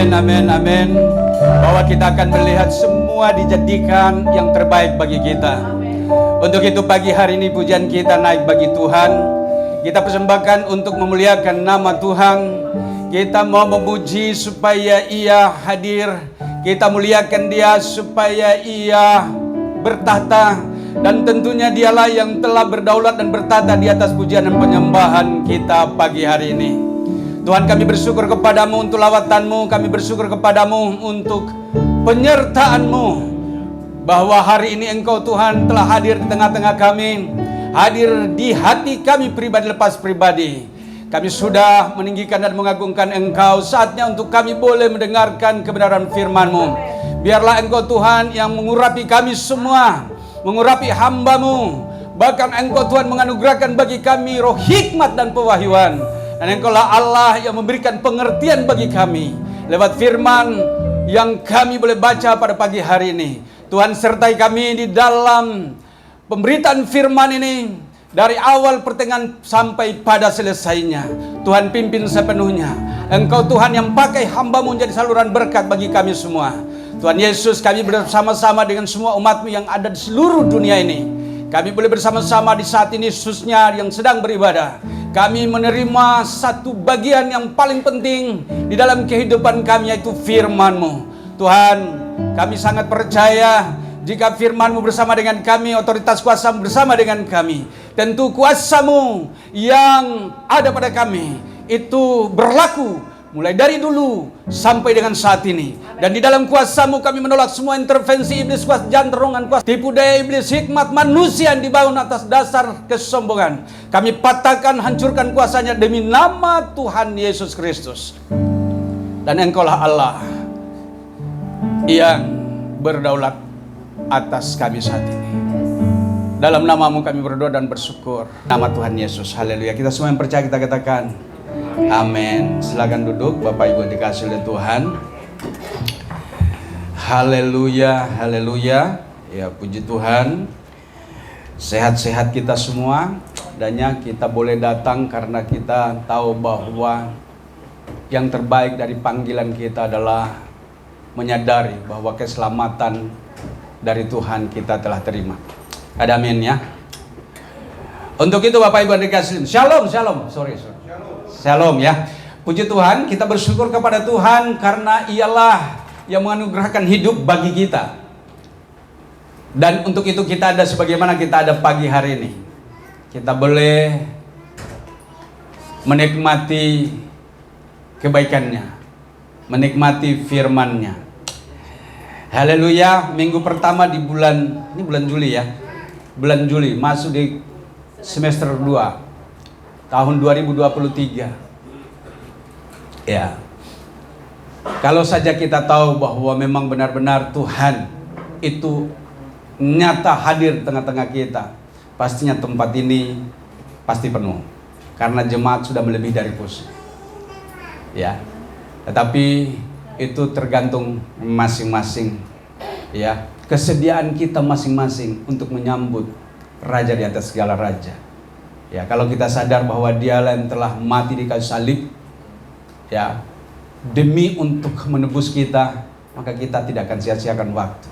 Amin, amin, amin. Bahwa kita akan melihat semua dijadikan yang terbaik bagi kita. Untuk itu pagi hari ini pujian kita naik bagi Tuhan. Kita persembahkan untuk memuliakan nama Tuhan. Kita mau memuji supaya Ia hadir. Kita muliakan Dia supaya Ia bertahta. Dan tentunya Dialah yang telah berdaulat dan bertahta di atas pujian dan penyembahan kita pagi hari ini. Tuhan, kami bersyukur kepadamu untuk lawatan-Mu. Kami bersyukur kepadamu untuk penyertaan-Mu. Bahwa hari ini Engkau Tuhan telah hadir di tengah-tengah kami. Hadir di hati kami pribadi lepas pribadi. Kami sudah meninggikan dan mengagungkan Engkau. Saatnya untuk kami boleh mendengarkan kebenaran firman-Mu. Biarlah Engkau Tuhan yang mengurapi kami semua. Mengurapi hamba-Mu. Bahkan Engkau Tuhan menganugerahkan bagi kami roh hikmat dan pewahyuan. Dan Engkaulah Allah yang memberikan pengertian bagi kami lewat firman yang kami boleh baca pada pagi hari ini. Tuhan sertai kami di dalam pemberitaan firman ini dari awal pertengahan sampai pada selesainya. Tuhan pimpin sepenuhnya. Engkau Tuhan yang pakai hamba-Mu menjadi saluran berkat bagi kami semua. Tuhan Yesus, kami bersama-sama dengan semua umat-Mu yang ada di seluruh dunia ini. Kami boleh bersama-sama di saat ini khususnya yang sedang beribadah. Kami menerima satu bagian yang paling penting di dalam kehidupan kami, yaitu firman-Mu. Tuhan, kami sangat percaya jika firman-Mu bersama dengan kami, otoritas kuasa-Mu bersama dengan kami. Tentu kuasa-Mu yang ada pada kami itu berlaku mulai dari dulu sampai dengan saat ini. Dan di dalam kuasa-Mu kami menolak semua intervensi iblis, kuasa janterongan, kuasa tipu daya iblis, hikmat manusia yang dibangun atas dasar kesombongan. Kami patahkan, hancurkan kuasanya demi nama Tuhan Yesus Kristus. Dan Engkaulah Allah yang berdaulat atas kami saat ini. Dalam nama-Mu kami berdoa dan bersyukur. Nama Tuhan Yesus, haleluya. Kita semua yang percaya kita katakan amin. Silakan duduk Bapak Ibu dikasih oleh Tuhan. Haleluya, haleluya. Ya, puji Tuhan. Sehat-sehat kita semua. Dannya kita boleh datang karena kita tahu bahwa yang terbaik dari panggilan kita adalah menyadari bahwa keselamatan dari Tuhan kita telah terima. Ada amin ya. Untuk itu Bapak Ibu dikasih shalom, shalom. Shalom ya. Puji Tuhan, kita bersyukur kepada Tuhan karena Ialah yang menganugerahkan hidup bagi kita. Dan untuk itu kita ada sebagaimana kita ada pagi hari ini. Kita boleh menikmati kebaikan-Nya, menikmati firman-Nya. Haleluya. Minggu pertama di bulan, ini bulan Juli ya. Bulan Juli masuk di semester 2 tahun 2023. Ya. Kalau saja kita tahu bahwa memang benar-benar Tuhan itu nyata hadir di tengah-tengah kita, pastinya tempat ini pasti penuh. Karena jemaat sudah melebihi dari pusing. Ya. Tetapi itu tergantung masing-masing. Ya. Kesediaan kita masing-masing untuk menyambut Raja di atas segala raja. Ya, kalau kita sadar bahwa Dialah yang telah mati di kayu salib, ya, demi untuk menebus kita, maka kita tidak akan sia-siakan waktu.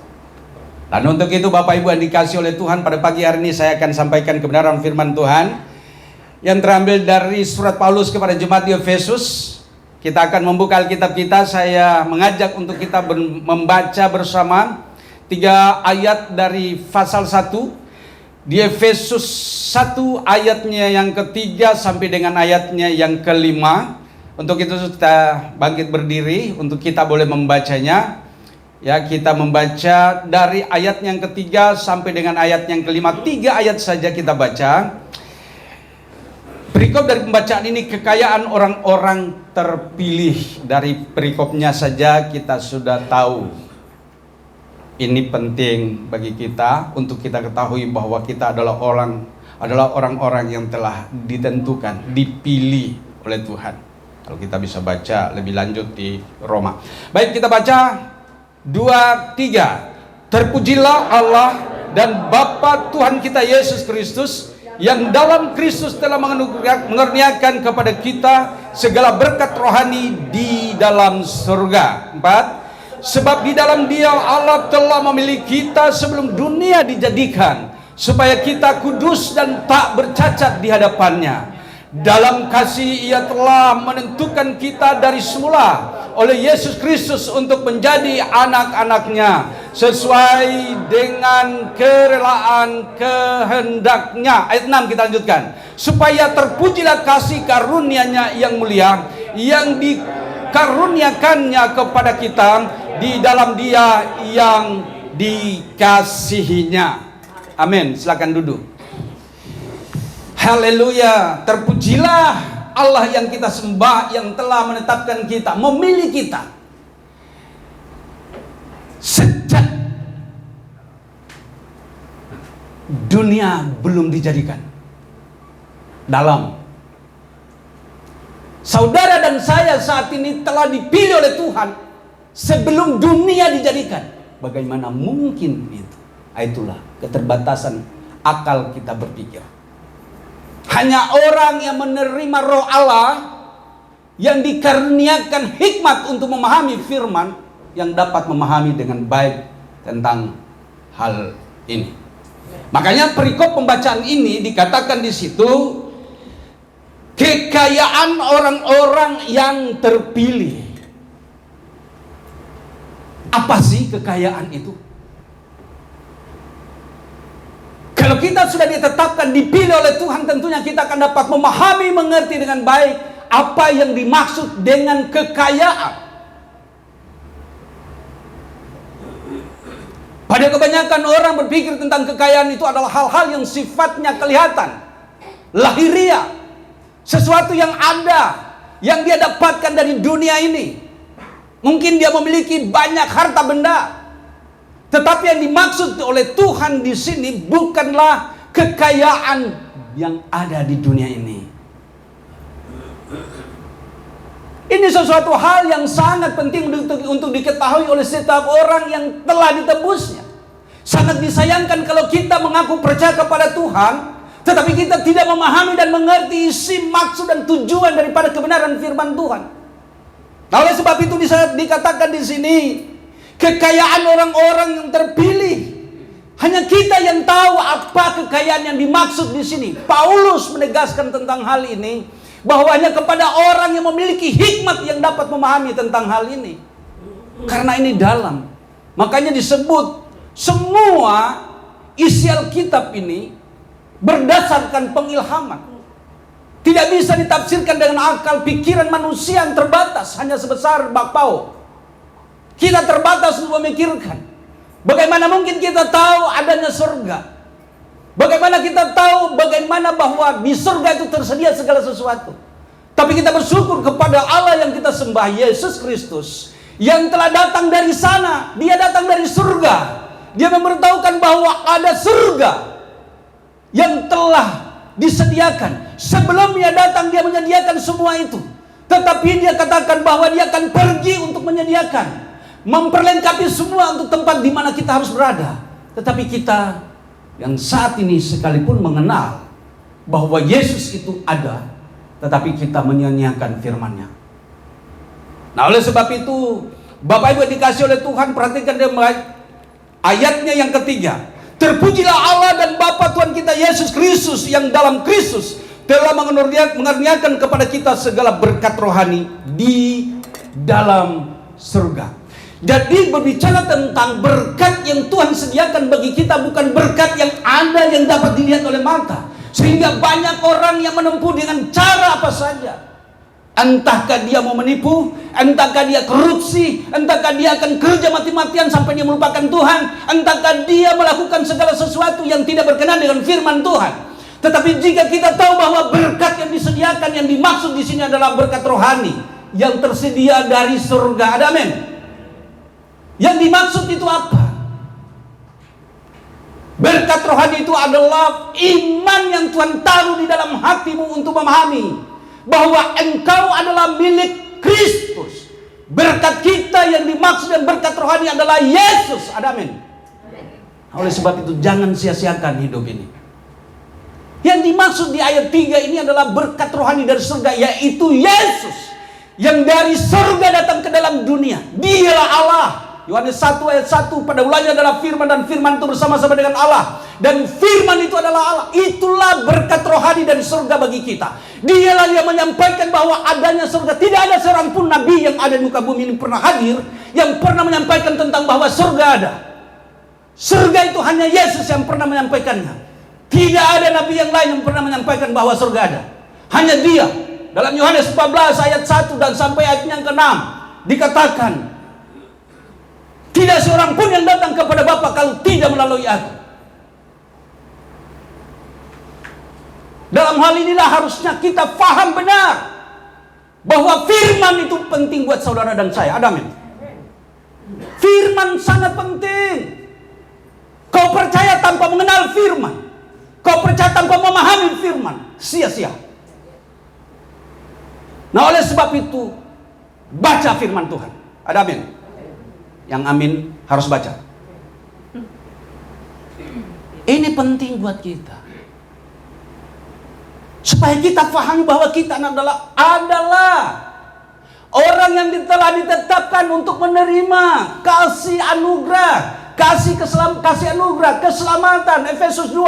Dan untuk itu Bapak Ibu yang dikasih oleh Tuhan, pada pagi hari ini saya akan sampaikan kebenaran firman Tuhan yang terambil dari surat Paulus kepada jemaat di Efesus. Kita akan membuka Alkitab kita. Saya mengajak untuk kita membaca bersama 3 ayat dari pasal 1 di Efesus 1 ayatnya yang ketiga sampai dengan ayatnya yang kelima. Untuk itu kita bangkit berdiri untuk kita boleh membacanya. Ya, kita membaca dari ayat yang ketiga sampai dengan ayat yang kelima. 3 ayat saja kita baca. Perikop dari pembacaan ini kekayaan orang-orang terpilih. Dari perikopnya saja kita sudah tahu. Ini penting bagi kita untuk kita ketahui bahwa kita adalah orang-orang yang telah ditentukan, dipilih oleh Tuhan. Kalau kita bisa baca lebih lanjut di Roma. Baik, kita baca 2, 3. Terpujilah Allah dan Bapa Tuhan kita Yesus Kristus, yang dalam Kristus telah mengaruniakan kepada kita segala berkat rohani di di dalam surga. 4. Sebab di dalam Dia Allah telah memilih kita sebelum dunia dijadikan, supaya kita kudus dan tak bercacat di hadapannya. Dalam kasih Ia telah menentukan kita dari semula oleh Yesus Kristus untuk menjadi anak-anak-Nya sesuai dengan kerelaan kehendak-Nya. Ayat 6 kita lanjutkan. Supaya terpujilah kasih karunia-Nya yang mulia yang dikaruniakannya kepada kita di dalam Dia yang dikasihinya. Amin. Silakan duduk. Haleluya. Terpujilah Allah yang kita sembah, yang telah menetapkan kita, memilih kita sejak dunia belum dijadikan. Dalam saudara dan saya saat ini telah dipilih oleh Tuhan sebelum dunia dijadikan. Bagaimana mungkin itu? Itulah keterbatasan akal kita berpikir. Hanya orang yang menerima roh Allah, yang dikaruniakan hikmat untuk memahami firman, yang dapat memahami dengan baik tentang hal ini. Makanya perikop pembacaan ini dikatakan di situ, kekayaan orang-orang yang terpilih. Apa sih kekayaan itu? Kalau kita sudah ditetapkan, dipilih oleh Tuhan, tentunya kita akan dapat memahami, mengerti dengan baik apa yang dimaksud dengan kekayaan. Pada kebanyakan orang berpikir tentang kekayaan itu adalah hal-hal yang sifatnya kelihatan, lahiriah, sesuatu yang ada, yang dia dapatkan dari dunia ini. Mungkin dia memiliki banyak harta benda. Tetapi yang dimaksud oleh Tuhan di sini bukanlah kekayaan yang ada di dunia ini. Ini sesuatu hal yang sangat penting untuk diketahui oleh setiap orang yang telah ditebusnya. Sangat disayangkan kalau kita mengaku percaya kepada Tuhan, tetapi kita tidak memahami dan mengerti isi, maksud dan tujuan daripada kebenaran firman Tuhan. Nah, oleh sebab itu dikatakan di sini, kekayaan orang-orang yang terpilih. Hanya kita yang tahu apa kekayaan yang dimaksud di sini. Paulus menegaskan tentang hal ini, bahwa hanya kepada orang yang memiliki hikmat yang dapat memahami tentang hal ini. Karena ini dalam. Makanya disebut semua isi Alkitab ini berdasarkan pengilhaman. Tidak bisa ditafsirkan dengan akal pikiran manusia yang terbatas, hanya sebesar bakpao. Kita terbatas untuk memikirkan. Bagaimana mungkin kita tahu adanya surga? Bagaimana kita tahu bagaimana bahwa di surga itu tersedia segala sesuatu? Tapi kita bersyukur kepada Allah yang kita sembah, Yesus Kristus, yang telah datang dari sana. Dia datang dari surga. Dia memberitahukan bahwa ada surga yang telah disediakan. Sebelumnya datang, dia menyediakan semua itu. Tetapi dia katakan bahwa dia akan pergi untuk menyediakan, memperlengkapi semua untuk tempat di mana kita harus berada. Tetapi kita yang saat ini sekalipun mengenal bahwa Yesus itu ada, tetapi kita menyia-nyiakan firman-Nya. Nah, oleh sebab itu, Bapak Ibu dikasih oleh Tuhan, perhatikan dia ayatnya yang ketiga. Terpujilah Allah dan Bapa Tuhan kita Yesus Kristus, yang dalam Kristus telah mengaruniakan kepada kita segala berkat rohani di dalam surga. Jadi berbicara tentang berkat yang Tuhan sediakan bagi kita, bukan berkat yang ada yang dapat dilihat oleh mata. Sehingga banyak orang yang menempuh dengan cara apa saja. Entahkah dia mau menipu, entahkah dia korupsi, entahkah dia akan kerja mati-matian sampai dia melupakan Tuhan, entahkah dia melakukan segala sesuatu yang tidak berkenan dengan firman Tuhan. Tetapi jika kita tahu bahwa berkat yang disediakan, yang dimaksud di sini adalah berkat rohani yang tersedia dari surga. Ada amin? Yang dimaksud itu apa? Berkat rohani itu adalah iman yang Tuhan taruh di dalam hatimu untuk memahami bahwa engkau adalah milik Kristus. Berkat kita yang dimaksud dan berkat rohani adalah Yesus. Ada amin? Oleh sebab itu jangan sia-siakan hidup ini. Yang dimaksud di ayat 3 ini adalah berkat rohani dari surga, yaitu Yesus. yang dari surga datang ke dalam dunia. Dialah Allah. Yohanes 1 ayat 1, pada mulanya adalah firman, dan firman itu bersama-sama dengan Allah, dan firman itu adalah Allah. Itulah berkat rohani dari surga bagi kita. Dialah yang menyampaikan bahwa adanya surga. Tidak ada seorang pun nabi yang ada di muka bumi ini pernah hadir yang pernah menyampaikan tentang bahwa surga ada. Surga itu hanya Yesus yang pernah menyampaikannya. Tidak ada nabi yang lain yang pernah menyampaikan bahwa surga ada. Hanya Dia. Dalam Yohanes 14 ayat 1 dan sampai ayat yang ke-6 dikatakan, tidak seorang pun yang datang kepada Bapa kalau tidak melalui Aku. Dalam hal inilah harusnya kita paham benar bahwa firman itu penting buat saudara dan saya. Amin. Firman sangat penting. Kau percaya tanpa mengenal firman, kau percaya tanpa memahami firman, sia-sia. Nah, oleh sebab itu, baca firman Tuhan. Ada amin? Yang amin harus baca. Ini penting buat kita, supaya kita pahami bahwa kita adalah orang yang telah ditetapkan untuk menerima kasih anugerah, kasih anugerah, keselamatan. Efesus 2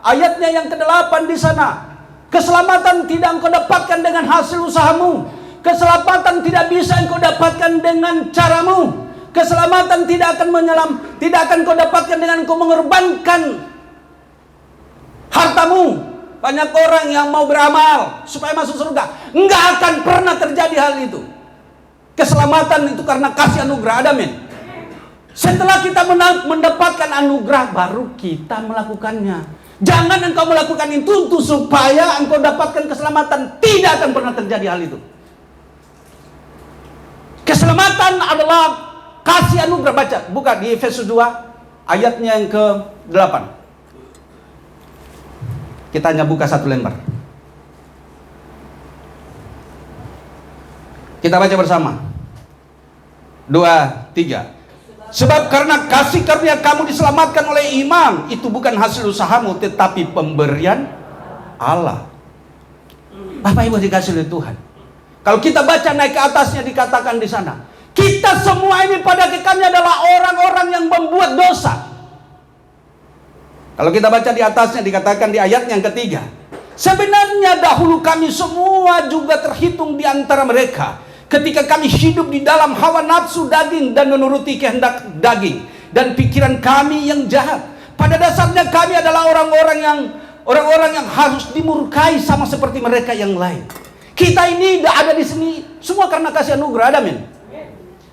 ayatnya yang ke-8 di sana. Keselamatan tidak engkau dapatkan dengan hasil usahamu. Keselamatan tidak bisa engkau dapatkan dengan caramu. Keselamatan tidak akan kau dapatkan dengan kau mengorbankan hartamu. Banyak orang yang mau beramal supaya masuk surga, enggak akan pernah terjadi hal itu. Keselamatan itu karena kasih anugerah. Amin. Setelah kita mendapatkan anugerah, baru kita melakukannya. Jangan engkau melakukan itu supaya engkau dapatkan keselamatan. Tidak akan pernah terjadi hal itu. Keselamatan adalah kasih anugerah. Baca, buka di Efesus 2 ayatnya yang ke-8. Kita hanya buka satu lembar. Kita baca bersama. 2, 3. Sebab karena kasih karunia kamu diselamatkan oleh iman, itu bukan hasil usahamu, tetapi pemberian Allah. Bapak Ibu dikasih oleh Tuhan. Kalau kita baca naik ke atasnya, dikatakan di sana, kita semua ini pada kekannya adalah orang-orang yang membuat dosa. Kalau kita baca di atasnya, dikatakan di ayat yang ketiga, sebenarnya dahulu kami semua juga terhitung di antara mereka, ketika kami hidup di dalam hawa nafsu daging dan menuruti kehendak daging dan pikiran kami yang jahat. Pada dasarnya kami adalah orang-orang yang harus dimurkai sama seperti mereka yang lain. Kita ini ada di sini semua karena kasih anugerah. Amin.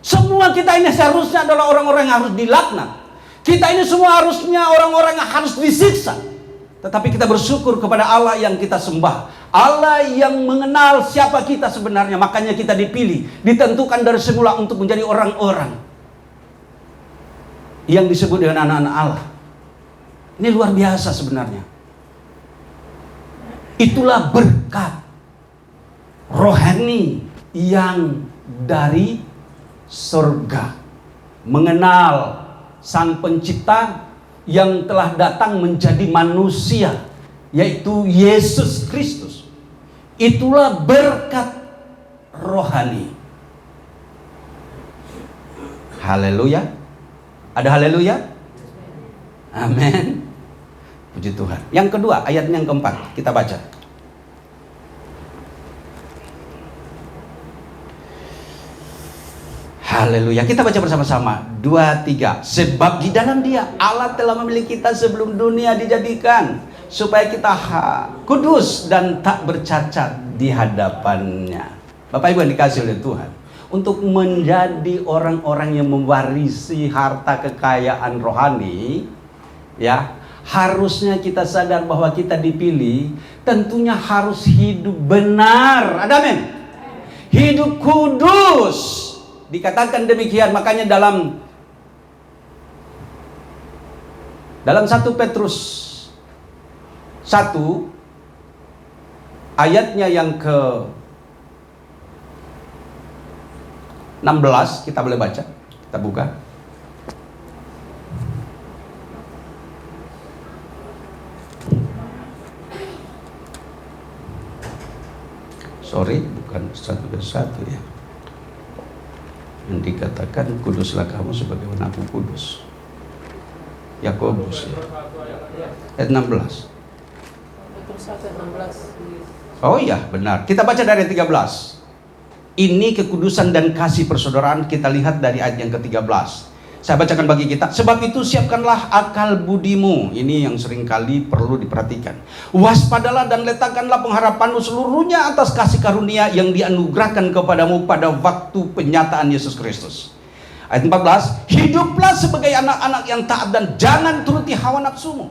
Semua kita ini seharusnya adalah orang-orang yang harus dilaknat. Kita ini semua harusnya orang-orang yang harus disiksa. Tetapi kita bersyukur kepada Allah yang kita sembah, Allah yang mengenal siapa kita sebenarnya. Makanya kita dipilih, ditentukan dari semula untuk menjadi orang-orang yang disebut dengan anak-anak Allah. Ini luar biasa sebenarnya. Itulah berkat rohani yang dari surga. Mengenal Sang Pencipta yang telah datang menjadi manusia, yaitu Yesus Kristus. Itulah berkat rohani. Haleluya. Ada haleluya? Amin. Puji Tuhan. Yang kedua, ayat yang keempat, kita baca. Haleluya. Kita baca bersama-sama. 2, 3. Sebab di dalam Dia Allah telah memilih kita sebelum dunia dijadikan, supaya kita kudus dan tak bercacat di hadapannya. Bapak Ibu yang dikasih oleh Tuhan, untuk menjadi orang-orang yang mewarisi harta kekayaan rohani, ya, harusnya kita sadar bahwa kita dipilih, tentunya harus hidup benar. Amin. Hidup kudus. Dikatakan demikian, makanya dalam 1 Petrus 1 ayatnya yang ke 16, kita boleh baca, kita buka. Sorry, bukan. bukan satu persatu ya. Yang dikatakan kuduslah kamu sebagaimana aku kudus. Yakobus ya. Ayat 16. Oh iya benar. Kita baca dari 13. Ini kekudusan dan kasih persaudaraan kita lihat dari ayat yang ke-13. Saya bacakan bagi kita. Sebab itu siapkanlah akal budimu. Ini yang seringkali perlu diperhatikan. Waspadalah dan letakkanlah pengharapanmu seluruhnya atas kasih karunia yang dianugerahkan kepadamu pada waktu penyataan Yesus Kristus. Ayat 14. Hiduplah sebagai anak-anak yang taat dan jangan turuti hawa nafsumu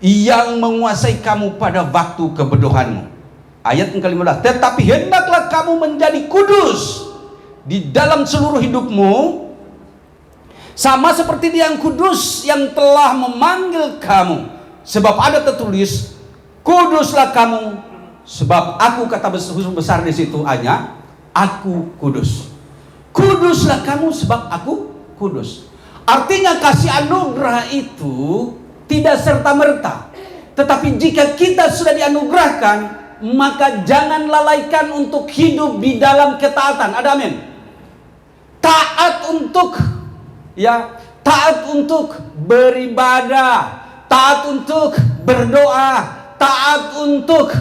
yang menguasai kamu pada waktu kebodohanmu. Ayat yang ke-15. Tetapi hendaklah kamu menjadi kudus di dalam seluruh hidupmu, sama seperti Dia yang kudus yang telah memanggil kamu. Sebab ada tertulis, kuduslah kamu, sebab aku, kata besar di situ hanya, aku kudus. Kuduslah kamu sebab aku kudus. Artinya kasih anugerah itu tidak serta-merta. Tetapi jika kita sudah dianugerahkan, maka jangan lalaikan untuk hidup di dalam ketaatan. Ada amin. Taat untuk beribadah, taat untuk berdoa, taat untuk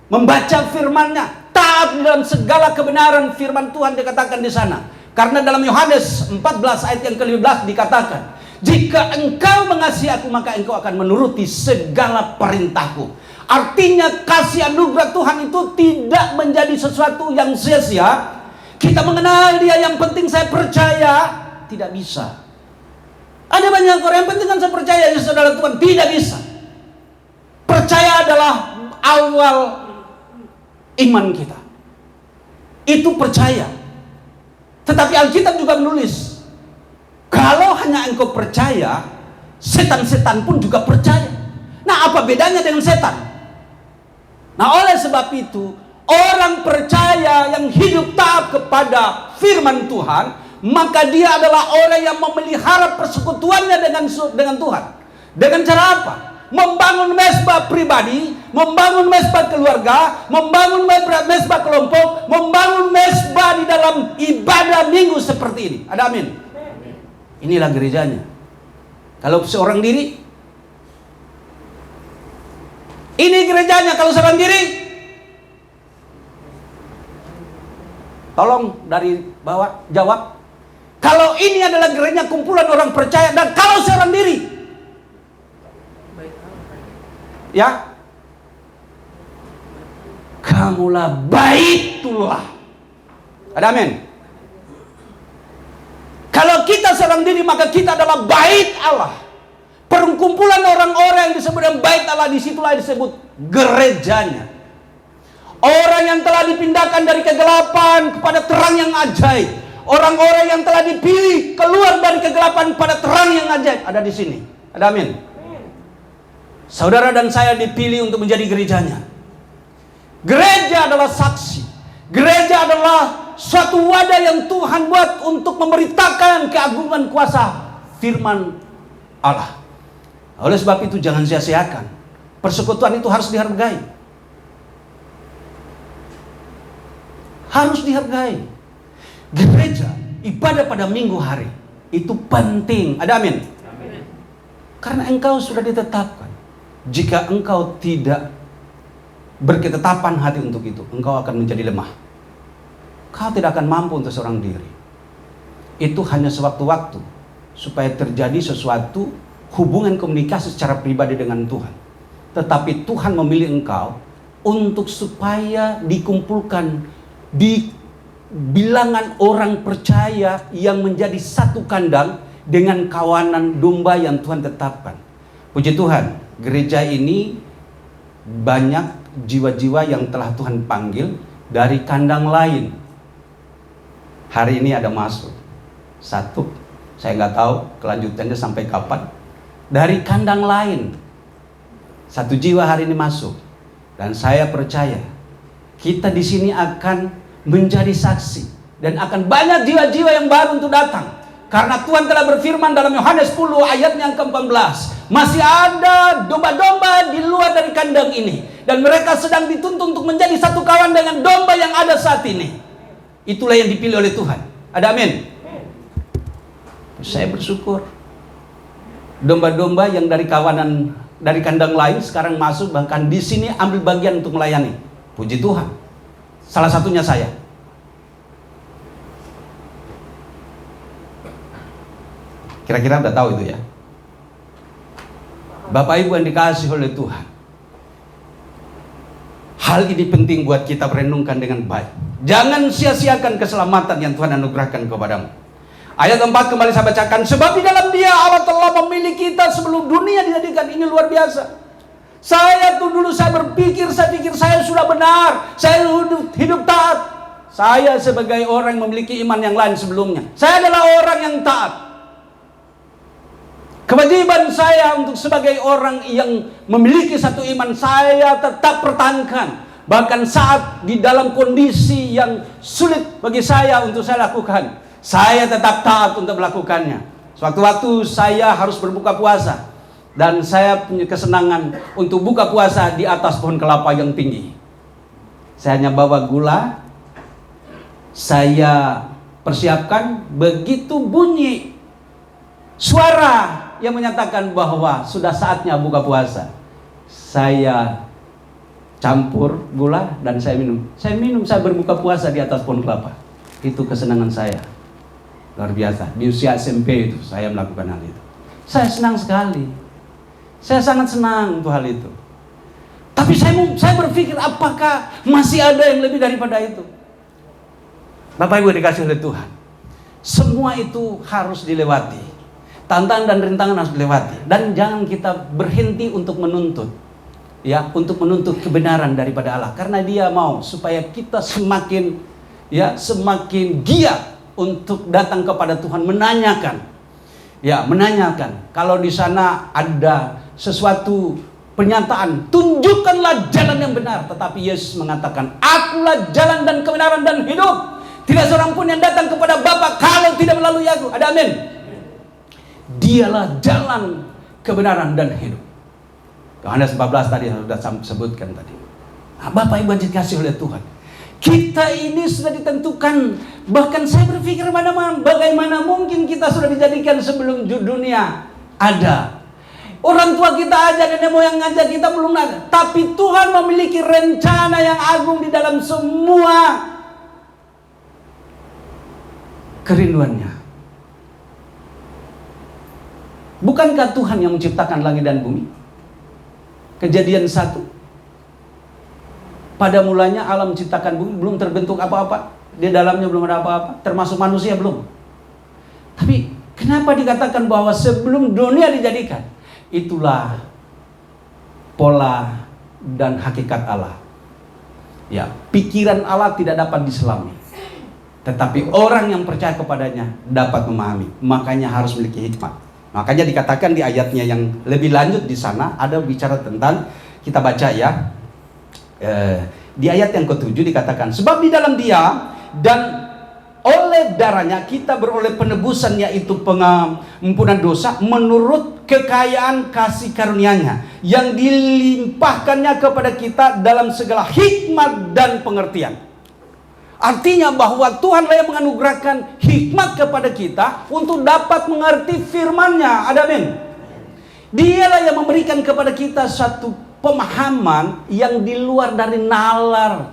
membaca firman-Nya, taat dalam segala kebenaran firman Tuhan dikatakan di sana. Karena dalam Yohanes 14 ayat yang ke-15 dikatakan, jika engkau mengasihi aku, maka engkau akan menuruti segala perintahku. Artinya kasih anugerah Tuhan itu tidak menjadi sesuatu yang sia-sia. Kita mengenal Dia, yang penting saya percaya, tidak bisa. Ada banyak orang yang penting kan saya percaya ya saudara Tuhan, tidak bisa. Percaya adalah awal iman kita. Itu percaya. Tetapi Alkitab juga menulis, kalau hanya engkau percaya, setan-setan pun juga percaya. Nah, apa bedanya dengan setan? Nah, oleh sebab itu, orang percaya yang hidup taat kepada firman Tuhan, maka dia adalah orang yang memelihara persekutuannya dengan Tuhan. Dengan cara apa? Membangun mesbah pribadi, membangun mesbah keluarga, membangun mesbah kelompok, membangun mesbah di dalam ibadah minggu seperti ini. Ada amin? Inilah gerejanya. Kalau seorang diri, ini gerejanya. Kalau seorang diri, tolong dari bawah jawab. Kalau ini adalah gereja kumpulan orang percaya, dan kalau seorang diri, ya, kamulah baitullah. Ada amin? Kalau kita seorang diri, maka kita adalah bait Allah. Perkumpulan orang-orang yang disebut dengan bait Allah, disitulah disebut gerejanya. Orang yang telah dipindahkan dari kegelapan kepada terang yang ajaib. Orang-orang yang telah dipilih keluar dari kegelapan pada terang yang ajaib. Ada di sini. Ada amin? Saudara dan saya dipilih untuk menjadi gerejanya. Gereja adalah saksi. Gereja adalah suatu wadah yang Tuhan buat untuk memberitakan keagungan kuasa firman Allah. Oleh sebab itu jangan sia-siakan. Persekutuan itu harus dihargai. Harus dihargai. Gereja, ibadah pada minggu hari itu penting. Ada amin? Amin. Karena engkau sudah ditetapkan. Jika engkau tidak berketetapan hati untuk itu, engkau akan menjadi lemah. Kau tidak akan mampu untuk seorang diri. Itu hanya sewaktu-waktu supaya terjadi sesuatu hubungan komunikasi secara pribadi dengan Tuhan. Tetapi Tuhan memilih engkau untuk supaya dikumpulkan di bilangan orang percaya yang menjadi satu kandang dengan kawanan domba yang Tuhan tetapkan. Puji Tuhan, gereja ini banyak jiwa-jiwa yang telah Tuhan panggil dari kandang lain. Hari ini ada masuk satu, saya nggak tahu kelanjutannya sampai kapan. Dari kandang lain, satu jiwa hari ini masuk, dan saya percaya kita di sini akan menjadi saksi dan akan banyak jiwa-jiwa yang baru untuk datang. Karena Tuhan telah berfirman dalam Yohanes 10 ayat yang ke-14, masih ada domba-domba di luar dari kandang ini, dan mereka sedang dituntun untuk menjadi satu kawan dengan domba yang ada saat ini. Itulah yang dipilih oleh Tuhan. Ada amin? Saya bersyukur. Domba-domba yang dari kawanan, dari kandang lain sekarang masuk, bahkan di sini ambil bagian untuk melayani. Puji Tuhan. Salah satunya saya. Kira-kira udah tahu itu ya. Bapak Ibu yang dikasih oleh Tuhan, hal ini penting buat kita merenungkan dengan baik. Jangan sia-siakan keselamatan yang Tuhan anugerahkan kepadamu. Ayat 4 kembali saya bacakan. Sebab di dalam Dia Allah telah memilih kita sebelum dunia dijadikan. Ini luar biasa. Saya pikir saya sudah benar, saya hidup taat. Saya sebagai orang yang memiliki iman yang lain sebelumnya, saya adalah orang yang taat. Kewajiban saya untuk sebagai orang yang memiliki satu iman, saya tetap pertahankan. Bahkan saat di dalam kondisi yang sulit bagi saya untuk saya lakukan, saya tetap taat untuk melakukannya. Sewaktu-waktu saya harus berbuka puasa, dan saya punya kesenangan untuk buka puasa di atas pohon kelapa yang tinggi. Saya hanya bawa gula, saya persiapkan, begitu bunyi suara yang menyatakan bahwa sudah saatnya buka puasa, saya campur gula dan saya minum. Saya berbuka puasa di atas pohon kelapa. Itu kesenangan saya. Luar biasa. Di usia SMP itu saya melakukan hal itu. Saya senang sekali. Saya sangat senang untuk hal itu. Tapi saya berpikir, apakah masih ada yang lebih daripada itu? Bapak Ibu dikasih oleh Tuhan, semua itu harus dilewati. Tantangan dan rintangan harus dilewati, dan jangan kita berhenti untuk menuntut, ya, untuk menuntut kebenaran daripada Allah, karena Dia mau supaya kita semakin giat untuk datang kepada Tuhan, menanyakan kalau di sana ada sesuatu pernyataan, tunjukkanlah jalan yang benar. Tetapi Yesus mengatakan, Akulah jalan dan kebenaran dan hidup. Tidak seorang pun yang datang kepada Bapa kalau tidak melalui Aku. Ada amin? Dialah jalan, kebenaran, dan hidup. Yohanes 14 tadi sudah sebutkan tadi. Nah, Bapak Ibu dikasih oleh Tuhan, kita ini sudah ditentukan. Bahkan saya berpikir bagaimana mungkin kita sudah dijadikan sebelum dunia ada. Orang tua kita aja, nenek moyang aja kita belum ada. Tapi Tuhan memiliki rencana yang agung di dalam semua kerinduannya. Bukankah Tuhan yang menciptakan langit dan bumi? Kejadian 1. Pada mulanya Allah menciptakan bumi, belum terbentuk apa-apa. Di dalamnya belum ada apa-apa, termasuk manusia belum. Tapi kenapa dikatakan bahwa sebelum dunia dijadikan? Itulah pola dan hakikat Allah. Ya, pikiran Allah tidak dapat diselami. Tetapi orang yang percaya kepadanya dapat memahami. Makanya harus memiliki hikmat. Makanya dikatakan di ayatnya yang lebih lanjut di sana ada bicara tentang, kita baca ya, di ayat yang ke-7 dikatakan, sebab di dalam Dia dan oleh darahnya kita beroleh penebusan, yaitu pengampunan dosa menurut kekayaan kasih karunia-Nya yang dilimpahkannya kepada kita dalam segala hikmat dan pengertian. Artinya bahwa Tuhanlah yang menganugerahkan hikmat kepada kita untuk dapat mengerti firman-Nya. Ada amin? Dialah yang memberikan kepada kita satu pemahaman yang di luar dari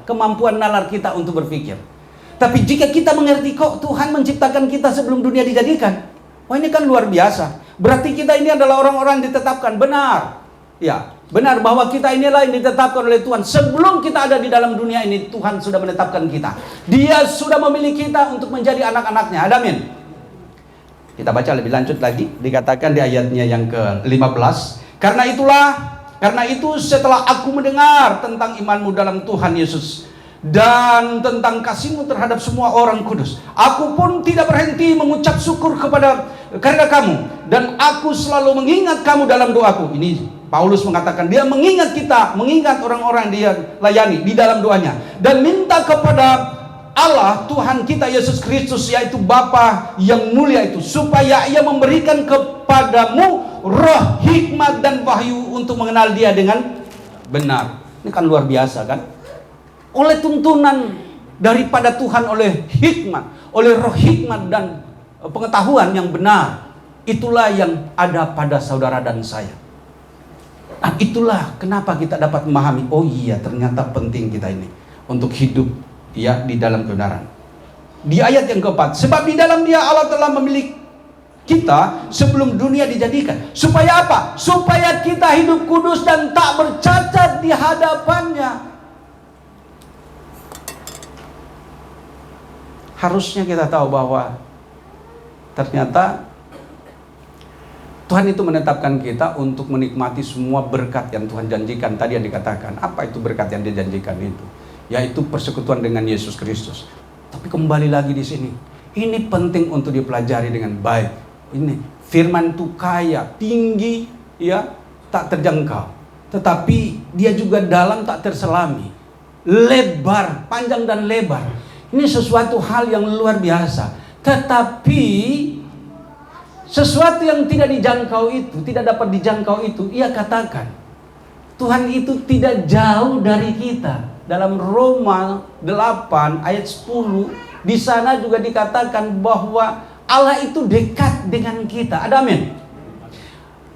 kemampuan nalar kita untuk berpikir. Tapi jika kita mengerti, kok Tuhan menciptakan kita sebelum dunia dijadikan, wah ini kan luar biasa. Berarti kita ini adalah orang-orang yang ditetapkan. Benar. Ya, benar bahwa kita inilah yang ditetapkan oleh Tuhan. Sebelum kita ada di dalam dunia ini, Tuhan sudah menetapkan kita. Dia sudah memilih kita untuk menjadi anak-anaknya. Ada amin? Kita baca lebih lanjut lagi. Dikatakan di ayatnya yang ke-15. Karena itu setelah aku mendengar tentang imanmu dalam Tuhan Yesus dan tentang kasihmu terhadap semua orang kudus, aku pun tidak berhenti mengucap syukur karena kamu, dan aku selalu mengingat kamu dalam doaku. Ini Paulus mengatakan dia mengingat kita, mengingat orang-orang dia layani di dalam doanya, dan minta kepada Allah Tuhan kita Yesus Kristus, yaitu Bapa yang mulia itu, supaya Ia memberikan kepadamu roh hikmat dan wahyu untuk mengenal Dia dengan benar. Ini kan luar biasa kan? Oleh tuntunan daripada Tuhan, oleh hikmat, oleh roh hikmat dan pengetahuan yang benar, itulah yang ada pada saudara dan saya. Nah, itulah kenapa kita dapat memahami, oh iya ternyata penting kita ini untuk hidup ya di dalam kebenaran. Di ayat yang keempat, sebab di dalam Dia Allah telah memilih kita sebelum dunia dijadikan. Supaya apa? Supaya kita hidup kudus dan tak bercacat di hadapannya. Harusnya kita tahu bahwa ternyata Tuhan itu menetapkan kita untuk menikmati semua berkat yang Tuhan janjikan. Tadi yang dikatakan, apa itu berkat yang Dia janjikan itu? Yaitu persekutuan dengan Yesus Kristus. Tapi kembali lagi di sini, ini penting untuk dipelajari dengan baik. Ini firman itu kaya, tinggi, ya, tak terjangkau. Tetapi dia juga dalam, tak terselami. Lebar, panjang dan lebar. Ini sesuatu hal yang luar biasa. Tetapi sesuatu yang tidak dijangkau itu, tidak dapat dijangkau itu, Ia katakan Tuhan itu tidak jauh dari kita. Dalam Roma 8 ayat 10, di sana juga dikatakan bahwa Allah itu dekat dengan kita. Ada amin?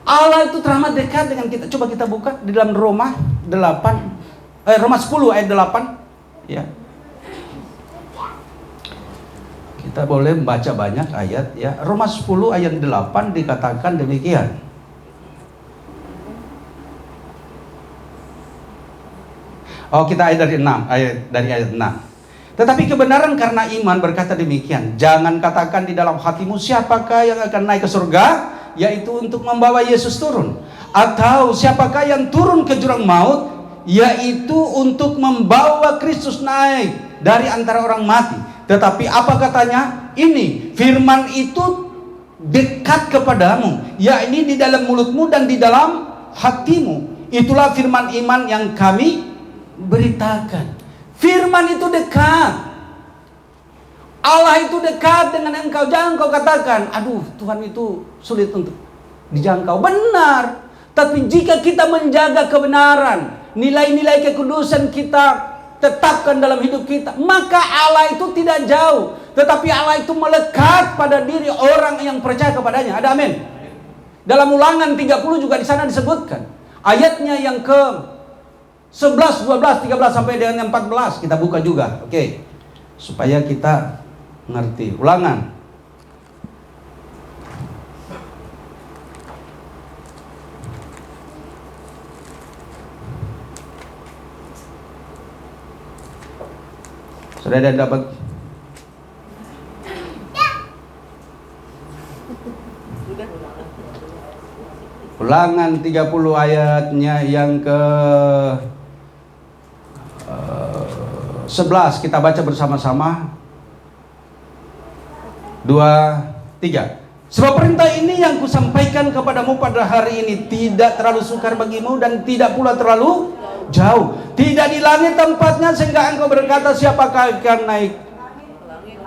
Allah itu teramat dekat dengan kita. Coba kita buka di dalam Roma 10 ayat 8, ya. Kita boleh membaca banyak ayat, ya. Roma 10 ayat 8 dikatakan demikian. Oh, kita ayat dari ayat 6. Tetapi kebenaran karena iman berkata demikian. Jangan katakan di dalam hatimu, siapakah yang akan naik ke surga, yaitu untuk membawa Yesus turun. Atau siapakah yang turun ke jurang maut, yaitu untuk membawa Kristus naik dari antara orang mati. Tetapi apa katanya? Ini firman itu dekat kepadamu, yakni di dalam mulutmu dan di dalam hatimu. Itulah firman iman yang kami beritakan. Firman itu dekat. Allah itu dekat dengan engkau. Jangan kau katakan, aduh Tuhan itu sulit untuk dijangkau. Benar. Tapi jika kita menjaga kebenaran, nilai-nilai kekudusan kita tetapkan dalam hidup kita, maka Allah itu tidak jauh, tetapi Allah itu melekat pada diri orang yang percaya kepadanya. Ada amin? Dalam Ulangan 30 juga di sana disebutkan. Ayatnya yang ke 11, 12, 13 sampai dengan 14 kita buka juga. Oke. Supaya kita ngerti. Ulangan. Sudah ada dapat? Ulangan 30 ayatnya yang ke 11 kita baca bersama-sama. 2, 3. Sebab perintah ini yang kusampaikan kepadamu pada hari ini tidak terlalu sukar bagimu dan tidak pula terlalu jauh. Tidak di langit tempatnya sehingga engkau berkata, siapakah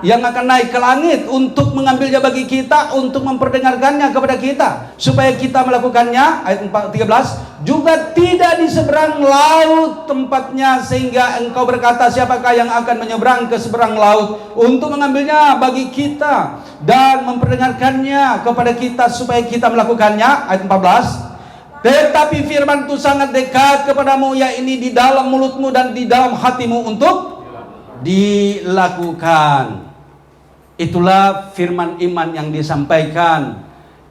yang akan naik ke langit untuk mengambilnya bagi kita, untuk memperdengarkannya kepada kita, supaya kita melakukannya. Ayat 13, juga tidak di seberang laut tempatnya sehingga engkau berkata, siapakah yang akan menyeberang ke seberang laut untuk mengambilnya bagi kita dan memperdengarkannya kepada kita supaya kita melakukannya. Ayat 14, tetapi firman itu sangat dekat kepadamu, yakni di dalam mulutmu dan di dalam hatimu untuk dilakukan. Itulah firman iman yang disampaikan,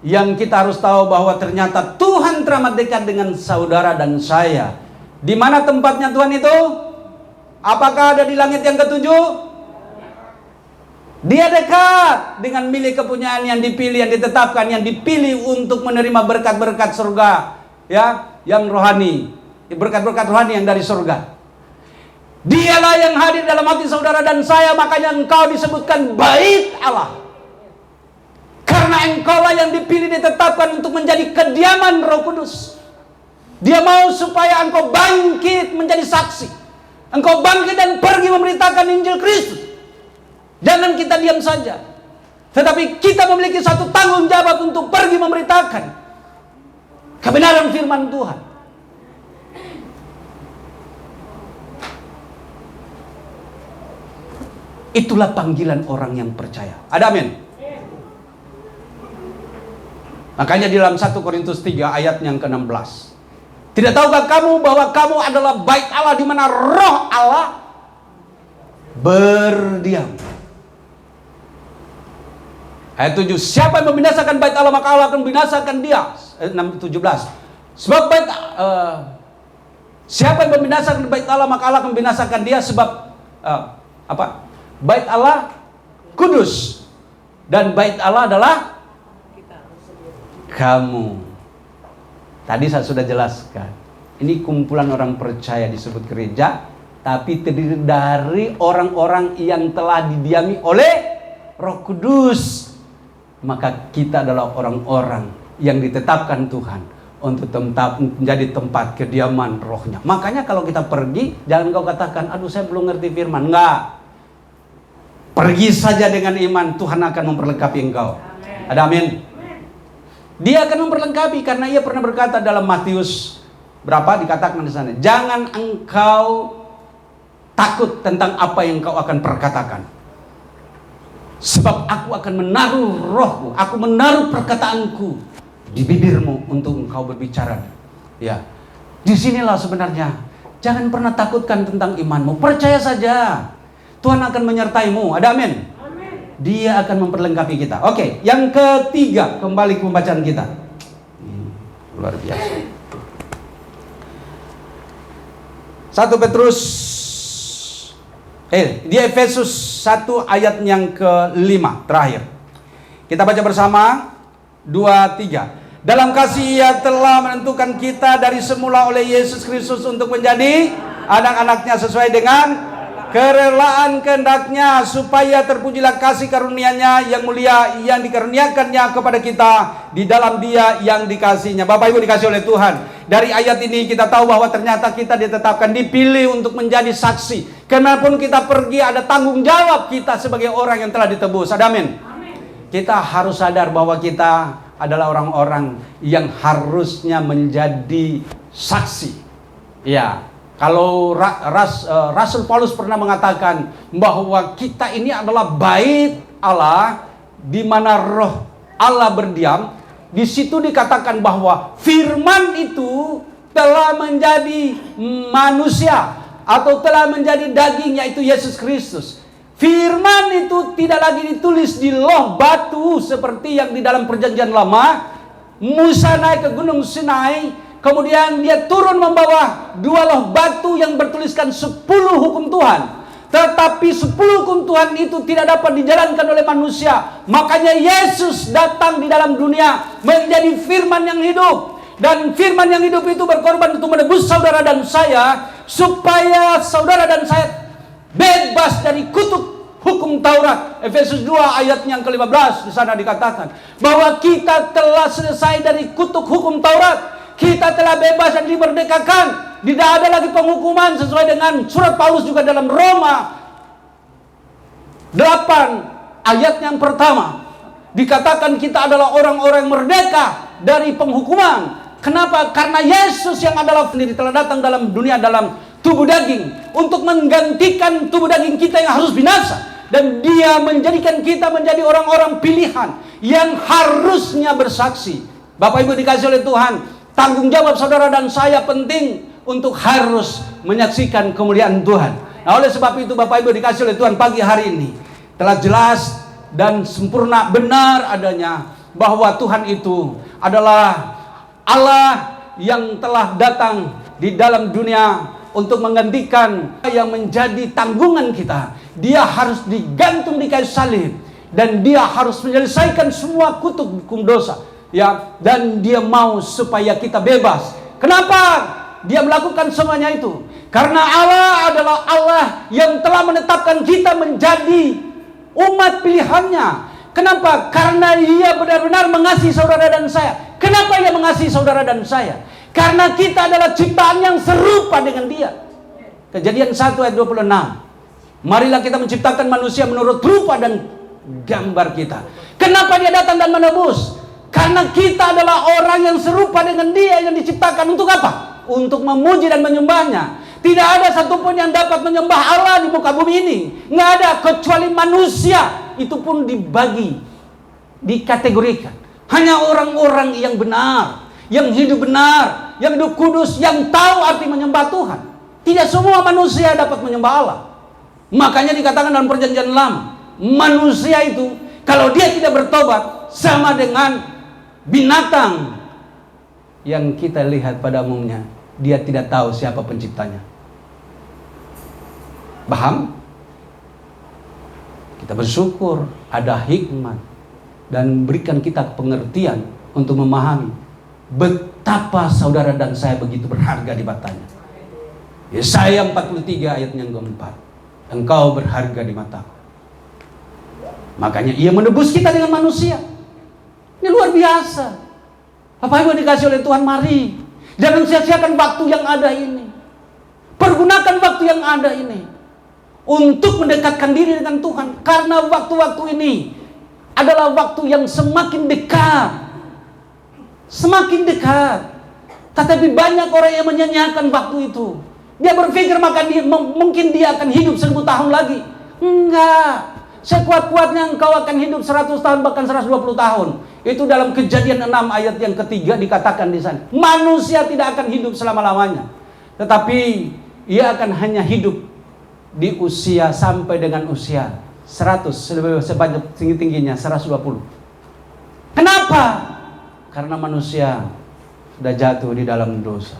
yang kita harus tahu bahwa ternyata Tuhan teramat dekat dengan saudara dan saya. Di mana tempatnya Tuhan itu? Apakah ada di langit yang ketujuh? Dia dekat dengan milik kepunyaan yang dipilih, yang ditetapkan, yang dipilih untuk menerima berkat-berkat surga, ya, yang rohani, berkat-berkat rohani yang dari surga. Dialah yang hadir dalam hati saudara dan saya, makanya engkau disebutkan bait Allah. Karena engkaulah yang dipilih, ditetapkan untuk menjadi kediaman Roh Kudus. Dia mau supaya engkau bangkit menjadi saksi. Engkau bangkit dan pergi memberitakan Injil Kristus. Jangan kita diam saja, tetapi kita memiliki satu tanggung jawab untuk pergi memberitakan kebenaran firman Tuhan. Itulah panggilan orang yang percaya. Ada amin? Makanya di dalam 1 Korintus 3 ayat yang ke-16. Tidak tahukah kamu bahwa kamu adalah bait Allah, di mana roh Allah berdiam? Ayat 7. Siapa yang membinasakan bait Allah, maka Allah akan membinasakan dia. 17. Sebab siapa yang membinasakan bait Allah, maka Allah akan membinasakan dia. Sebab bait Allah kudus, dan bait Allah adalah kamu. Tadi saya sudah jelaskan. Ini kumpulan orang percaya disebut gereja, tapi terdiri dari orang-orang yang telah didiami oleh Roh Kudus. Maka kita adalah orang-orang yang ditetapkan Tuhan untuk menjadi tempat kediaman rohnya. Makanya kalau kita pergi, jangan kau katakan, aduh saya belum ngerti firman. Enggak. Pergi saja dengan iman, Tuhan akan memperlengkapi engkau. Amen. Ada amin? Dia akan memperlengkapi, karena ia pernah berkata dalam Matius berapa dikatakan di sana, jangan engkau takut tentang apa yang kau akan perkatakan, sebab aku akan menaruh rohku, aku menaruh perkataanku di bibirmu untuk engkau berbicara. Ya, disinilah sebenarnya. Jangan pernah takutkan tentang imanmu, percaya saja. Tuhan akan menyertaimu. Ada amin? Amin. Dia akan memperlengkapi kita. Oke, yang ketiga, kembali ke pembacaan kita. Luar biasa. 1 Petrus di Efesus 1 ayat yang ke-5 terakhir. Kita baca bersama 2, 3. Dalam kasih ia telah menentukan kita dari semula oleh Yesus Kristus untuk menjadi anak-anaknya sesuai dengan kerelaan kehendak-Nya, supaya terpujilah kasih karunia-Nya yang mulia yang dikaruniakannya kepada kita di dalam Dia yang dikasihinya. Bapak Ibu dikasih oleh Tuhan, dari ayat ini kita tahu bahwa ternyata kita ditetapkan, dipilih untuk menjadi saksi. Kemanapun kita pergi, ada tanggung jawab kita sebagai orang yang telah ditebus. Ada amin? Kita harus sadar bahwa kita adalah orang-orang yang harusnya menjadi saksi. Ya. Kalau Rasul Paulus pernah mengatakan bahwa kita ini adalah bait Allah, di mana roh Allah berdiam. Di situ dikatakan bahwa firman itu telah menjadi manusia atau telah menjadi daging, yaitu Yesus Kristus. Firman itu tidak lagi ditulis di loh batu seperti yang di dalam Perjanjian Lama. Musa naik ke Gunung Sinai, kemudian dia turun membawa 2 loh batu yang bertuliskan 10 hukum Tuhan. Tetapi 10 hukum Tuhan itu tidak dapat dijalankan oleh manusia. Makanya Yesus datang di dalam dunia menjadi firman yang hidup. Dan firman yang hidup itu berkorban untuk menebus saudara dan saya, supaya saudara dan saya bebas dari kutuk hukum Taurat. Efesus 2 ayat yang ke-15 di sana dikatakan bahwa kita telah selesai dari kutuk hukum Taurat. Kita telah bebas dan dimerdekakan. Tidak ada lagi penghukuman, sesuai dengan surat Paulus juga dalam Roma 8 ayat yang pertama. Dikatakan kita adalah orang-orang merdeka dari penghukuman. Kenapa? Karena Yesus yang adalah sendiri telah datang dalam dunia dalam tubuh daging untuk menggantikan tubuh daging kita yang harus binasa. Dan dia menjadikan kita menjadi orang-orang pilihan yang harusnya bersaksi. Bapak Ibu dikasih oleh Tuhan, tanggung jawab saudara dan saya penting untuk harus menyaksikan kemuliaan Tuhan. Nah, oleh sebab itu Bapak Ibu dikasih oleh Tuhan, pagi hari ini telah jelas dan sempurna benar adanya bahwa Tuhan itu adalah Allah yang telah datang di dalam dunia untuk menggantikan yang menjadi tanggungan kita. Dia harus digantung di kayu salib dan dia harus menyelesaikan semua kutuk hukum dosa. Ya, dan dia mau supaya kita bebas. Kenapa dia melakukan semuanya itu? Karena Allah adalah Allah yang telah menetapkan kita menjadi umat pilihannya. Kenapa? Karena dia benar-benar mengasihi saudara dan saya. Kenapa dia mengasihi saudara dan saya? Karena kita adalah ciptaan yang serupa dengan dia. Kejadian 1 ayat 26. Marilah kita menciptakan manusia menurut rupa dan gambar kita. Kenapa dia datang dan menebus? Karena kita adalah orang yang serupa dengan dia yang diciptakan. Untuk apa? Untuk memuji dan menyembahnya. Tidak ada satupun yang dapat menyembah Allah di muka bumi ini. Nggak ada kecuali manusia. Itu pun dibagi, dikategorikan. Hanya orang-orang yang benar, yang hidup benar, yang hidup kudus, yang tahu arti menyembah Tuhan. Tidak semua manusia dapat menyembah Allah. Makanya dikatakan dalam perjanjian lama, manusia itu kalau dia tidak bertobat sama dengan binatang yang kita lihat pada umumnya. Dia tidak tahu siapa penciptanya. Paham? Kita bersyukur ada hikmat dan berikan kita pengertian untuk memahami betapa saudara dan saya begitu berharga di matanya. Yesaya 43 ayat yang keempat. Engkau berharga di mataku. Makanya ia menebus kita dengan manusia. Ini luar biasa. Bapak Ibu dikasih oleh Tuhan, mari. Jangan sia-siakan waktu yang ada ini. Pergunakan waktu yang ada ini untuk mendekatkan diri dengan Tuhan. Karena waktu-waktu ini adalah waktu yang semakin dekat. Semakin dekat. Tetapi banyak orang yang menyanyiakan waktu itu. Dia berpikir mungkin dia akan hidup 1000 tahun lagi. Enggak. Sekuat-kuatnya engkau akan hidup 100 tahun bahkan 120 tahun. Itu dalam Kejadian 6 ayat yang ketiga dikatakan di sana. Manusia tidak akan hidup selama-lamanya. Tetapi ia akan hanya hidup di usia sampai dengan usia 100, sebanyak tinggi-tingginya 120. Kenapa? Karena manusia sudah jatuh di dalam dosa.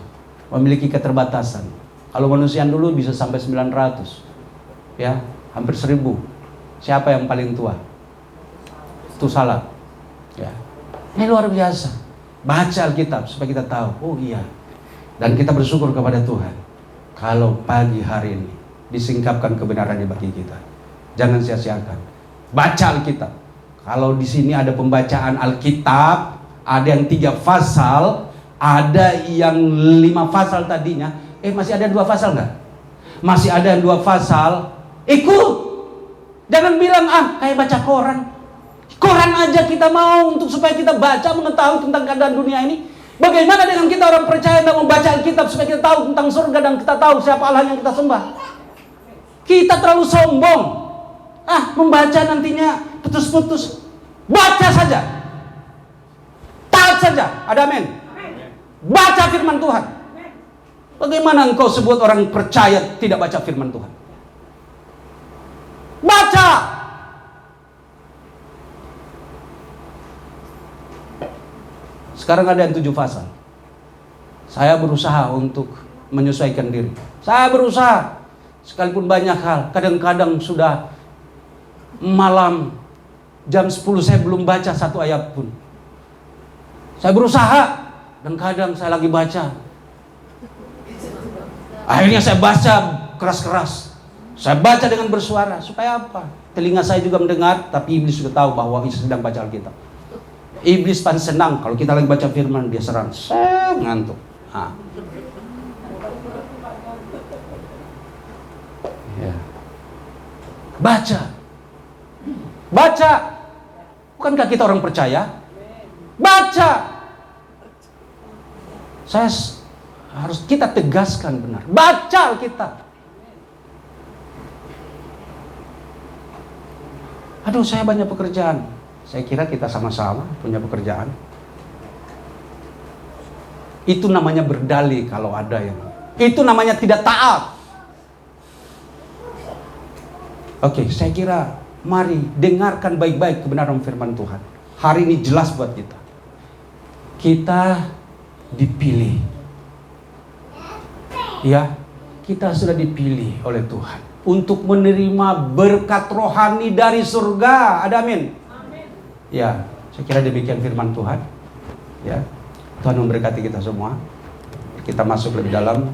Memiliki keterbatasan. Kalau manusia dulu bisa sampai 900, ya, hampir 1000. Siapa yang paling tua? Itu salah. Ya. Ini luar biasa. Baca Alkitab supaya kita tahu. Oh iya. Dan kita bersyukur kepada Tuhan. Kalau pagi hari ini disingkapkan kebenarannya bagi kita. Jangan sia-siakan. Baca Alkitab. Kalau di sini ada pembacaan Alkitab, ada yang 3 pasal, ada yang 5 pasal tadinya. Masih ada 2 pasal nggak? Masih ada 2 pasal. Ikut. Jangan bilang kayak baca koran. Koran aja kita mau untuk supaya kita baca mengetahui tentang keadaan dunia ini. Bagaimana dengan kita orang percaya dan membaca Alkitab supaya kita tahu tentang surga dan kita tahu siapa Allah yang kita sembah? Kita terlalu sombong. Membaca nantinya putus-putus. Baca saja. Taat saja. Ada amin. Baca firman Tuhan. Bagaimana engkau sebut orang percaya tidak baca firman Tuhan? Baca. Sekarang ada yang 7 pasal. Saya berusaha untuk menyesuaikan diri. Saya berusaha. Sekalipun banyak hal. Kadang-kadang sudah malam jam 10 saya belum baca 1 ayat pun. Saya berusaha. Dan kadang saya lagi baca. Akhirnya saya baca keras-keras. Saya baca dengan bersuara. Supaya apa? Telinga saya juga mendengar. Tapi iblis sudah tahu bahwa saya sedang baca Alkitab. Iblis pan senang. Kalau kita lagi baca firman, dia serang. Saya ngantuk. Ya. Baca. Baca. Bukankah kita orang percaya? Baca. Harus kita tegaskan benar. Baca Alkitab. Aduh, saya banyak pekerjaan. Saya kira kita sama-sama punya pekerjaan. Itu namanya berdalih kalau ada yang. Itu namanya tidak taat. Oke, saya kira mari dengarkan baik-baik kebenaran firman Tuhan. Hari ini jelas buat kita. Kita dipilih. Ya, kita sudah dipilih oleh Tuhan untuk menerima berkat rohani dari surga. Ada amin? Amin. Ya, saya kira demikian firman Tuhan. Ya, Tuhan memberkati kita semua. Kita masuk lebih dalam.